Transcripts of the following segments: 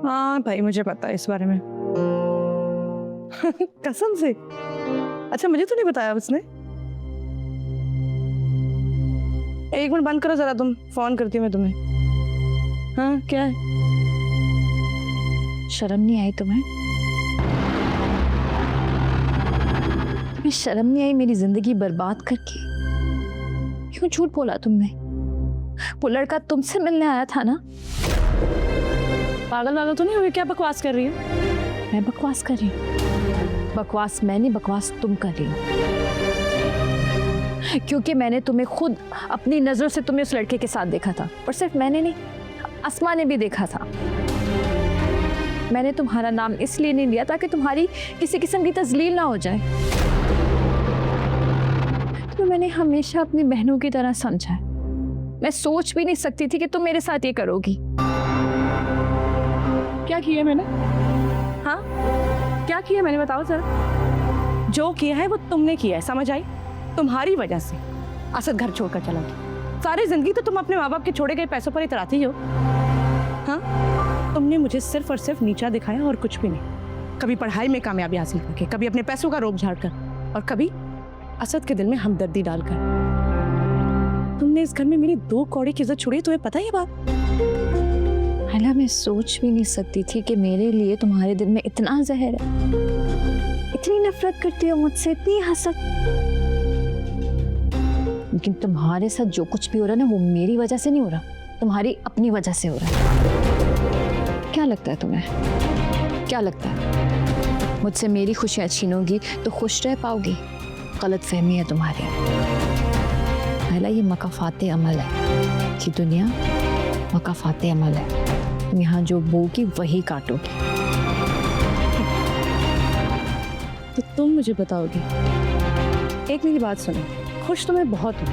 हाँ भाई, मुझे पता है इस बारे में। कसम से? अच्छा, मुझे तो नहीं बताया उसने। एक मिनट बंद करो जरा, तुम फोन करती हूँ मैं तुम्हें। हाँ क्या है? शर्म नहीं आई तुम्हें? तुम्हें शर्म नहीं आई मेरी जिंदगी बर्बाद करके? क्यों झूठ बोला तुमने? वो लड़का तुमसे मिलने आया था ना? पागल वागल तो नहीं हुई? क्या बकवास कर रही हो? मैं बकवास कर रही हूँ? बकवास मैं नहीं, बकवास तुम कर रही हो, क्योंकि मैंने तुम्हें खुद अपनी नजरों से तुम्हें उस लड़के के साथ देखा था। और सिर्फ मैंने नहीं, अस्मा ने भी देखा था। मैंने तुम्हारा नाम इसलिए नहीं लिया ताकि तुम्हारी किसी किस्म की तजलील ना हो जाए। तो मैंने हमेशा अपनी बहनों की तरह समझा है। मैं सोच भी नहीं सकती थी कि तुम मेरे साथ ये करोगी। क्या किया मैंने? हाँ क्या किया मैंने, बताओ जरा। जो किया है वो तुमने किया है, समझ आई? तुम्हारी वजह से असद घर छोड़कर चला गया। सारी जिंदगी तो तुम अपने माँ बाप के छोड़े गए पैसों पर इतराती हो। हाँ, तुमने मुझे सिर्फ और सिर्फ नीचा दिखाया और कुछ भी नहीं। कभी पढ़ाई में कामयाबी हासिल करके, कभी अपने पैसों का रोब झाड़ कर, और कभी असद के दिल में हमदर्दी डालकर। तुमने इस घर में मेरी 2 कौड़ी की इज्जत छुड़ी, तुम्हें पता है ये बात? हालांकि मैं सोच भी नहीं सकती थी कि मेरे लिए तुम्हारे दिल में इतना जहर है, इतनी नफरत करती हो मुझसे, इतनी हसद। लेकिन तुम्हारे साथ जो कुछ भी हो रहा है ना, वो मेरी वजह से नहीं हो रहा, तुम्हारी अपनी वजह से हो रहा है। क्या लगता है तुम्हें? क्या लगता है मुझसे मेरी खुशियां छीनोगी तो खुश रह पाओगी? गलत फहमी है तुम्हारी। पहला ये मकाफाते अमल है कि दुनिया मकाफाते अमल है। तुम यहाँ जो बोगी वही काटोगी। तो तुम मुझे बताओगी? एक मेरी बात सुनो, खुश तो मैं बहुत हूँ,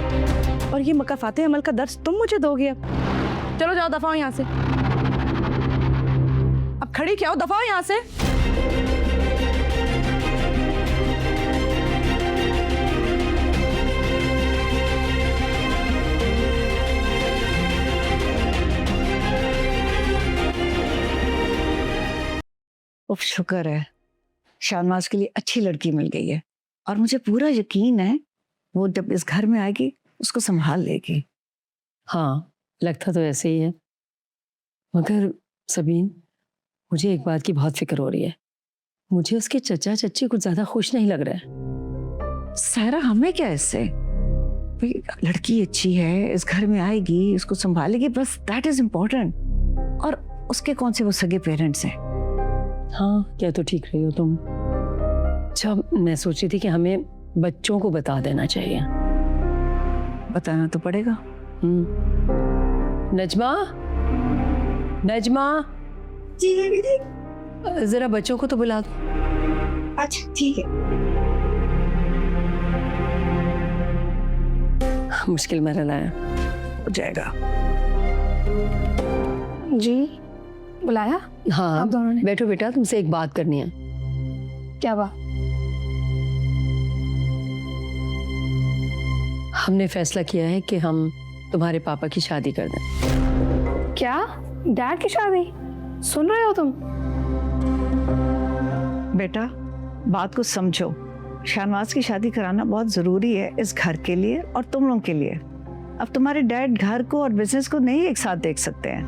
और ये मकाफाते अमल का दर्स तुम मुझे दोगे अब? चलो जाओ, दफा हो यहाँ से। अब खड़ी क्या हो, दफा हो यहाँ से। उफ, शुक्र है शाहनवाज के लिए अच्छी लड़की मिल गई है, और मुझे पूरा यकीन है वो जब इस घर में आएगी उसको संभाल लेगी। हाँ, लगता तो ऐसे ही है। मगर सबीन, मुझे एक बात की बहुत फिक्र हो रही है। मुझे उसके चचा चच्ची कुछ ज्यादा खुश नहीं लग रहा है। सारा हमें क्या इससे? भाई लड़की अच्छी है, इस घर में आएगी, उसको संभालेगी, बस दैट इज इम्पोर्टेंट। और उसके कौन से वो सगे पेरेंट्स हैं? हाँ, क्या तो ठीक रही हो तुम। अच्छा, मैं सोच रही थी कि हमें बच्चों को बता देना चाहिए। बताना तो पड़ेगा। नजमा, नजमा जी, जरा बच्चों को तो बुला दो। अच्छा ठीक है। मुश्किल मरहला है, हो जाएगा। जी बुलाया? हाँ आप दोनों ने? बैठो बेटा, तुमसे एक बात करनी है। क्या बात? हमने फैसला किया है कि हम तुम्हारे पापा की शादी कर दें। क्या? डैड की शादी? सुन रहे हो तुम? बेटा बात को समझो, शाहनवाज की शादी कराना बहुत जरूरी है इस घर के लिए और तुम लोगों के लिए। अब तुम्हारे डैड घर को और बिजनेस को नहीं एक साथ देख सकते हैं,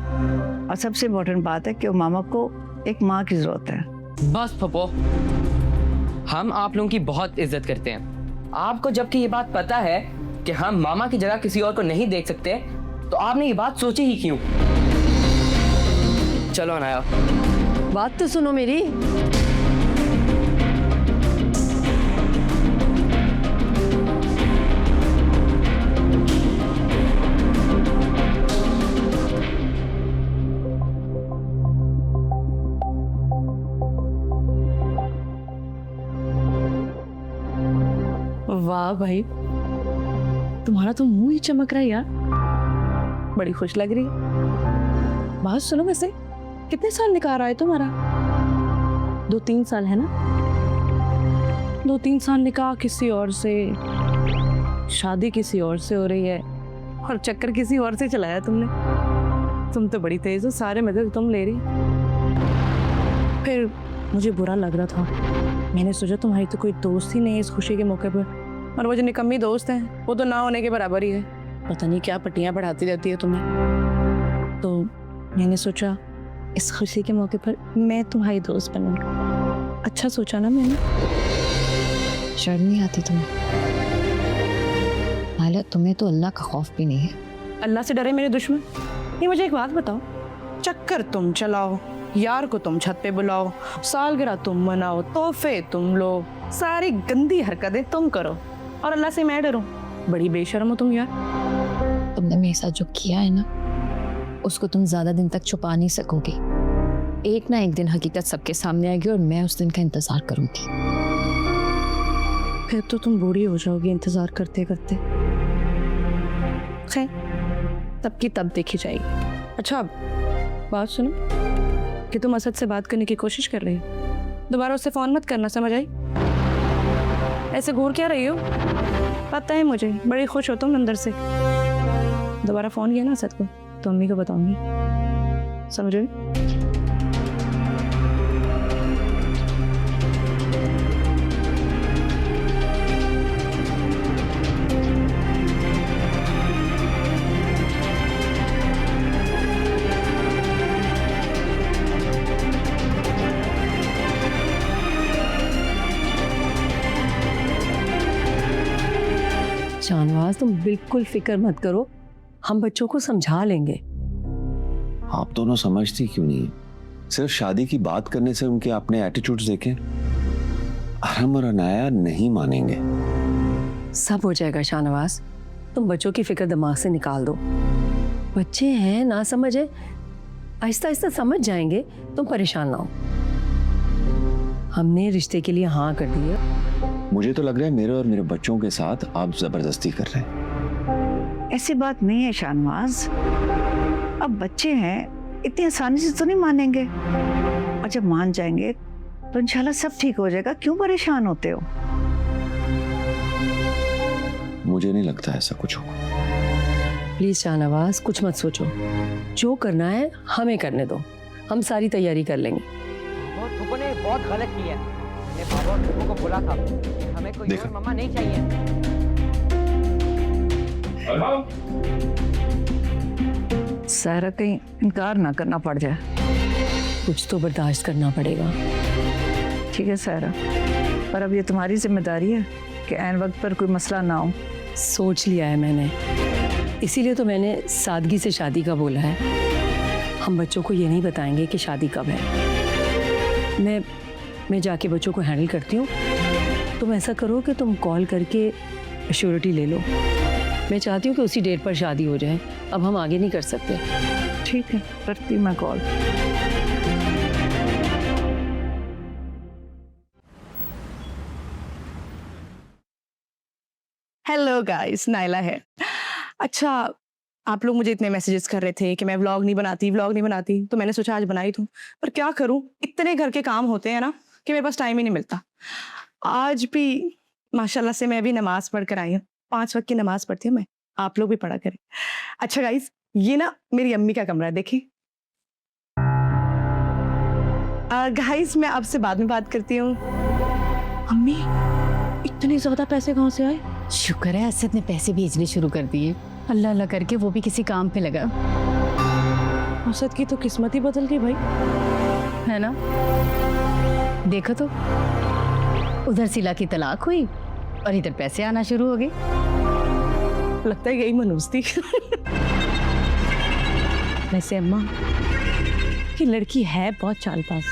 और सबसे इम्पोर्टेंट बात है कि मामा को एक माँ की जरूरत है। बस पप्पो, हम आप लोगों की बहुत इज्जत करते हैं। आपको जबकि ये बात पता है कि हम मामा की जगह किसी और को नहीं देख सकते, तो आपने ये बात सोची ही क्यों? चलो अनाया, बात तो सुनो मेरी। वाह भाई, तुम्हारा तो मुंह ही चमक रहा है यार, बड़ी खुश लग रही है। बात सुनो, वैसे कितने साल निकाह रहा है तुम्हारा? 2-3 साल है ना? 2-3 साल निकाह किसी और से, शादी किसी और से हो रही है, और चक्कर किसी और से चलाया तुमने। तुम तो बड़ी तेज हो, सारे मजे तुम ले रही। फिर मुझे बुरा लग रहा था। मैंने सोचा तुम्हारी तो कोई दोस्त ही नहीं है इस खुशी के मौके पर, और वो जो निकम्मी दोस्त हैं वो तो ना होने के बराबर ही है। पता नहीं क्या पट्टियाँ पढ़ाती रहती है तुम्हें। तो मैंने सोचा इस खुशी के मौके पर मैं तुम्हारी दोस्त बनूंगी। अच्छा सोचा ना मैंने। शर्म नहीं आती तुम्हें? हालात तुम्हें तो अल्लाह का खौफ भी नहीं है। अल्लाह से डरे मेरे दुश्मन। ये मुझे एक बात बताओ, चक्कर तुम चलाओ, यार को तुम छत पे बुलाओ, सालगिरह तुम मनाओ, तोहफे तुम लो, सारी गंदी हरकतें तुम करो, और अल्लाह से मैं डरूं? बड़ी बेशर्म हो तुम यार। तुमने मेरे साथ जो किया है ना, उसको तुम ज्यादा दिन तक छुपा नहीं सकोगी। एक ना एक दिन हकीकत सबके सामने आएगी और मैं उस दिन का इंतजार करूंगी। फिर तो तुम बूढ़ी हो जाओगी इंतजार करते करते। खैर, तब की तब देखी जाएगी। अच्छा बात सुनो, कि तुम असद से बात करने की कोशिश कर रही हो, दोबारा उससे फोन मत करना, समझ आई? ऐसे घूर क्या रही हो? पता है मुझे, बड़ी खुश हो तुम अंदर से। दोबारा फोन किया ना असद को तो अम्मी को बताऊंगी, समझ रही? शाहनवाज तुम बिल्कुल फिक्र मत करो, हम बच्चों को समझा लेंगे। आप दोनों समझती क्यों नहीं? सिर्फ शादी की बात करने से उनके अपने एटीट्यूड्स देखें। अरहम और अनाया नहीं मानेंगे। सब हो जाएगा शाहनवाज, तुम बच्चों की फिक्र दिमाग से निकाल दो। बच्चे हैं, ना समझ है, आहिस्ता आहिस्ता समझ जाएंगे, तुम परेशान ना हो। हमने रिश्ते के लिए हाँ कर दी है। मुझे तो लग रहा है मेरे और मेरे बच्चों के साथ आप जबरदस्ती कर रहे हैं। ऐसी बात नहीं है शाहनवाज, अब बच्चे हैं, इतनी आसानी से तो नहीं मानेंगे, और जब मान जाएंगे तो इंशाल्लाह सब ठीक हो जाएगा। क्यों परेशान होते हो? मुझे नहीं लगता ऐसा कुछ होगा। प्लीज शाहनवाज कुछ मत सोचो, जो करना है हमें करने दो, हम सारी तैयारी कर लेंगे। फूफो ने बहुत गलत किया है। मैंने बाबा और फूफो को बोला था कि हमें कोई और मम्मा नहीं चाहिए। सारा कहीं इनकार ना करना पड़ जाए। कुछ तो बर्दाश्त करना पड़ेगा। ठीक है सारा, पर अब ये तुम्हारी जिम्मेदारी है कि ऐन वक्त पर कोई मसला ना हो। सोच लिया है मैंने, इसीलिए तो मैंने सादगी से शादी का बोला है। हम बच्चों को ये नहीं बताएंगे कि शादी कब है। मैं जाके बच्चों को हैंडल करती हूँ। तुम ऐसा करो कि तुम कॉल करके श्योरिटी ले लो। मैं चाहती हूँ कि उसी डेट पर शादी हो जाए, अब हम आगे नहीं कर सकते। ठीक है, करती मैं कॉल। हेलो गाइस, नाइला है। अच्छा, आप लोग मुझे इतने मैसेजेस कर रहे थे कि मैं व्लॉग नहीं बनाती, तो मैंने सोचा आज बनाई दूं। पर क्या करूं, इतने घर के काम होते हैं ना कि मेरे पास टाइम ही नहीं मिलता। आज भी माशाल्लाह से मैं भी नमाज पढ़ कर आई हूँ। 5 वक्त की नमाज पढ़ती हूँ मैं, आप लोग भी पढ़ा करें। अच्छा गाइस, ये ना मेरी अम्मी का कमरा है, देखिए। गाइस, मैं आपसे बाद में बात करती हूँ। अम्मी, इतने ज्यादा पैसे कहाँ से आए? शुक्र है असद ने पैसे भेजने शुरू कर दिए। अल्लाह अल्लाह करके वो भी किसी काम पे लगा। असद की तो किस्मत ही बदल गई भाई, है ना? देखो तो, उधर सिला की तलाक हुई और इधर पैसे आना शुरू हो गए। लगता है यही मनूस थी। वैसे अम्मा, कि लड़की है बहुत चालबाज,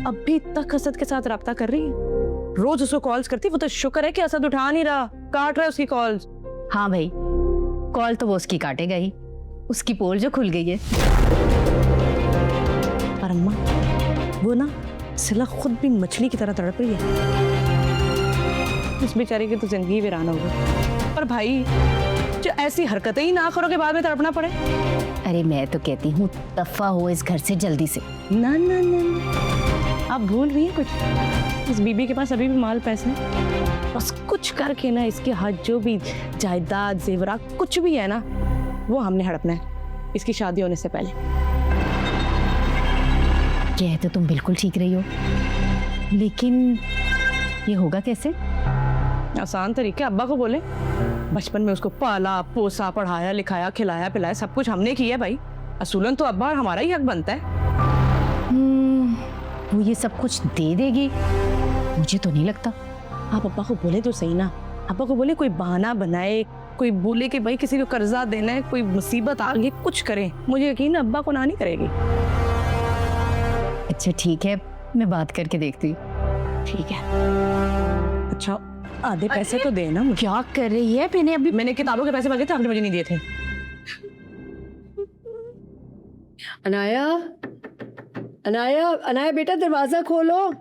अभी तक असद के साथ राब्ता कर रही है। रोज उसको कॉल्स करती, वो तो शुक्र है कि असद उठा नहीं रहा, काट रहा है उसकी कॉल्स। हाँ भाई, कॉल तो वो उसकी काटेगा ही, उसकी पोल जो खुल गई है। पर अम्मा, वो ना सिला खुद भी मछली की तरह तड़प रही है। उस बेचारे की तो जिंदगी वीरान हो गई। पर भाई, जो ऐसी हरकतें ही ना करो के बाद में तड़पना पड़े। अरे मैं तो कहती हूँ दफा हो इस घर से जल्दी से। ना ना ना, आप भूल रही हैं कुछ। इस बीबी के पास अभी भी माल पैसे हैं, बस कुछ करके ना इसके हाथ जो भी जायदाद जेवरात कुछ भी है ना, वो हमने हड़पना है इसकी शादी होने से पहले। कह तो तुम बिल्कुल ठीक रही हो, लेकिन ये होगा कैसे? आसान तरीके, अब्बा को बोले। बचपन में उसको पाला पोसा पढ़ाया लिखाया खिलाया पिलाया सब कुछ हमने किया भाई। असूलन तो अब्बा और हमारा ही हक बनता है। वो ये सब कुछ दे देगी? मुझे तो नहीं लगता। आप अब्बा को बोले तो सही ना। अब्बा को बोले कोई बहाना बनाए, कोई बोले कि भाई किसी को कर्जा देना है, कोई मुसीबत आ गई, कुछ करे। मुझे यकीन है अब्बा को ना नहीं करेगी। अच्छा ठीक है, मैं बात करके देखती हूँ। ठीक है। अच्छा आधे पैसे तो देना मुझे। क्या कर रही है? मैंने किताबों के पैसे मांगे थे, आपने मुझे नहीं दिए थे। अनाया, अनाया, अनाया बेटा दरवाजा खोलो।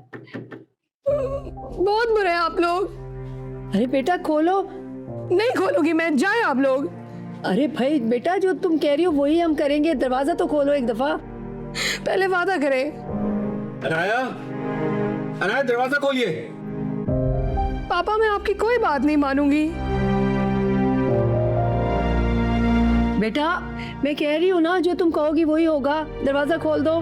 बहुत बुरे हैं आप लोग। अरे बेटा खोलो। नहीं खोलूंगी मैं, जाए आप लोग। अरे भाई बेटा जो तुम कह रही हो वही हम करेंगे, दरवाजा तो खोलो एक दफा। पहले वादा करें। अनाया, अनाया दरवाजा खोलिए। पापा मैं आपकी कोई बात नहीं मानूंगी। बेटा मैं कह रही हूँ ना जो तुम कहोगी वही होगा, दरवाजा खोल दो।